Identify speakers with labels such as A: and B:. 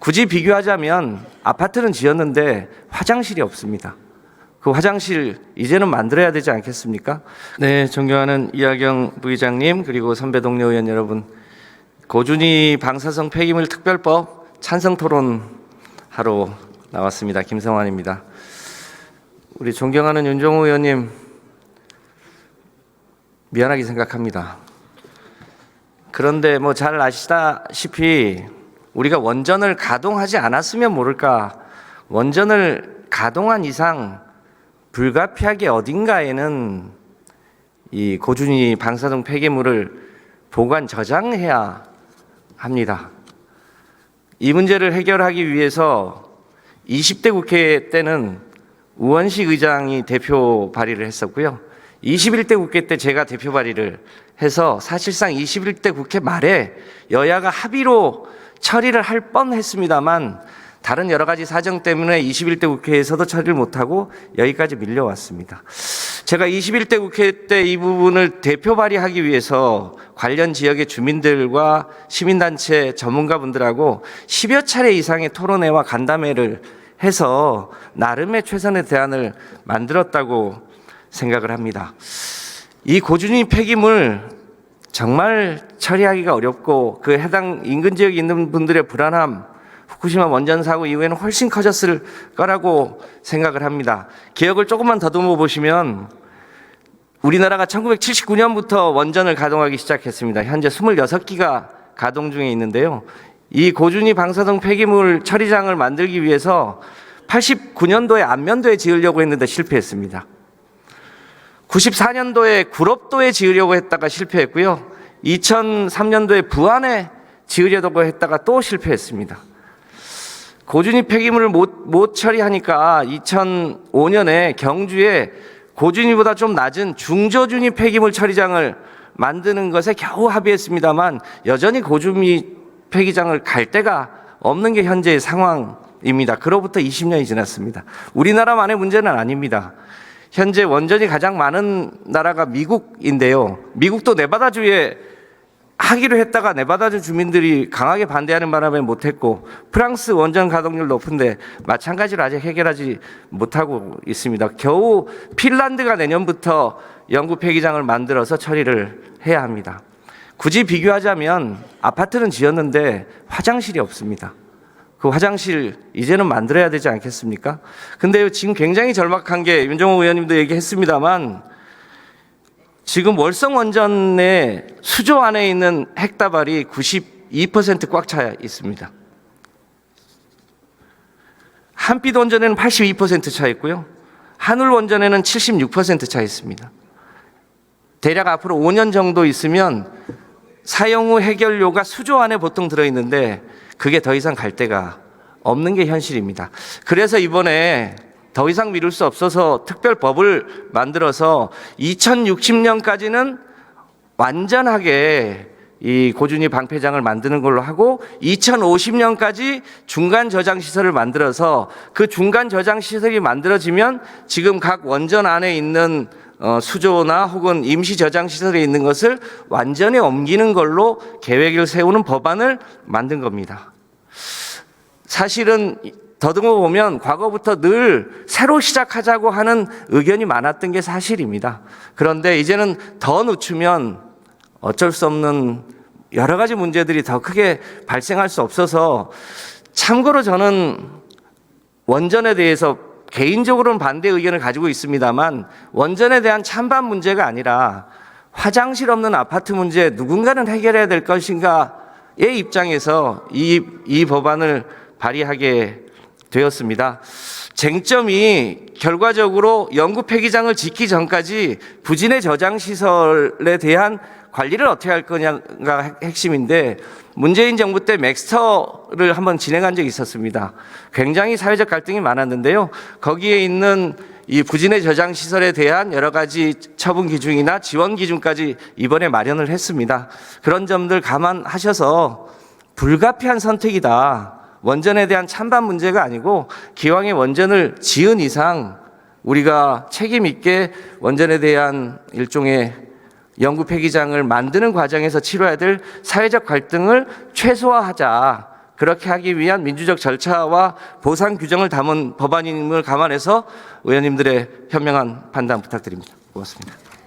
A: 굳이 비교하자면 아파트는 지었는데 화장실이 없습니다. 그 화장실 이제는 만들어야 되지 않겠습니까? 네, 존경하는 이하경 부의장님 그리고 선배 동료 의원 여러분, 고준희 방사성 폐기물 특별법 찬성 토론하러 나왔습니다. 김성환입니다. 우리 존경하는 윤종호 의원님, 미안하게 생각합니다. 그런데 잘 아시다시피 우리가 원전을 가동하지 않았으면 모를까, 원전을 가동한 이상 불가피하게 어딘가에는 이 고준위 방사성 폐기물을 보관 저장해야 합니다. 이 문제를 해결하기 위해서 20대 국회 때는 우원식 의장이 대표 발의를 했었고요. 21대 국회 때 제가 대표 발의를 해서 사실상 21대 국회 말에 여야가 합의로 처리를 할 뻔했습니다만 다른 여러 가지 사정 때문에 21대 국회에서도 처리를 못하고 여기까지 밀려왔습니다. 제가 21대 국회 때 이 부분을 대표 발의하기 위해서 관련 지역의 주민들과 시민단체 전문가분들하고 10여 차례 이상의 토론회와 간담회를 해서 나름의 최선의 대안을 만들었다고 생각을 합니다. 이 고준위 폐기물 정말 처리하기가 어렵고 그 해당 인근 지역에 있는 분들의 불안함, 후쿠시마 원전 사고 이후에는 훨씬 커졌을 거라고 생각을 합니다. 기억을 조금만 더듬어 보시면 우리나라가 1979년부터 원전을 가동하기 시작했습니다. 현재 26기가 가동 중에 있는데요. 이 고준위 방사성 폐기물 처리장을 만들기 위해서 89년도에 안면도에 지으려고 했는데 실패했습니다. 94년도에 구럽도에 지으려고 했다가 실패했고요. 2003년도에 부안에 지으려고 했다가 또 실패했습니다. 고준위 폐기물을 못 처리하니까 2005년에 경주에 고준위보다 좀 낮은 중저준위 폐기물 처리장을 만드는 것에 겨우 합의했습니다만 여전히 고준위 폐기장을 갈 데가 없는 게 현재의 상황입니다. 그로부터 20년이 지났습니다. 우리나라만의 문제는 아닙니다. 현재 원전이 가장 많은 나라가 미국인데요. 미국도 네바다주에 하기로 했다가 네바다주 주민들이 강하게 반대하는 바람에 못했고, 프랑스 원전 가동률 높은데 마찬가지로 아직 해결하지 못하고 있습니다. 겨우 핀란드가 내년부터 영구 폐기장을 만들어서 처리를 해야 합니다. 굳이 비교하자면 아파트는 지었는데 화장실이 없습니다. 그 화장실 이제는 만들어야 되지 않겠습니까? 근데 지금 굉장히 절박한 게 윤종호 의원님도 얘기했습니다만 지금 월성 원전의 수조 안에 있는 핵다발이 92% 꽉 차 있습니다. 한빛 원전에는 82% 차 있고요. 한울 원전에는 76% 차 있습니다. 대략 앞으로 5년 정도 있으면 사용 후 해결료가 수조 안에 보통 들어있는데 그게 더 이상 갈 데가 없는 게 현실입니다. 그래서 이번에 더 이상 미룰 수 없어서 특별법을 만들어서 2060년까지는 완전하게 이 고준위 방폐장을 만드는 걸로 하고 2050년까지 중간 저장 시설을 만들어서 그 중간 저장 시설이 만들어지면 지금 각 원전 안에 있는 수조나 혹은 임시 저장 시설에 있는 것을 완전히 옮기는 걸로 계획을 세우는 법안을 만든 겁니다. 사실은 더듬어 보면 과거부터 늘 새로 시작하자고 하는 의견이 많았던 게 사실입니다. 그런데 이제는 더 늦추면 어쩔 수 없는 여러 가지 문제들이 더 크게 발생할 수 없어서, 참고로 저는 원전에 대해서 개인적으로는 반대 의견을 가지고 있습니다만 원전에 대한 찬반 문제가 아니라 화장실 없는 아파트 문제 누군가는 해결해야 될 것인가의 입장에서 이 법안을 발의하게 되었습니다. 쟁점이 결과적으로 영구 폐기장을 짓기 전까지 부진의 저장 시설에 대한 관리를 어떻게 할 거냐가 핵심인데, 문재인 정부 때 맥스터를 한번 진행한 적이 있었습니다. 굉장히 사회적 갈등이 많았는데요. 거기에 있는 이 부진의 저장 시설에 대한 여러 가지 처분 기준이나 지원 기준까지 이번에 마련을 했습니다. 그런 점들 감안하셔서 불가피한 선택이다. 원전에 대한 찬반 문제가 아니고 기왕에 원전을 지은 이상 우리가 책임 있게 원전에 대한 일종의 영구 폐기장을 만드는 과정에서 치러야 될 사회적 갈등을 최소화하자. 그렇게 하기 위한 민주적 절차와 보상 규정을 담은 법안임을 감안해서 의원님들의 현명한 판단 부탁드립니다. 고맙습니다.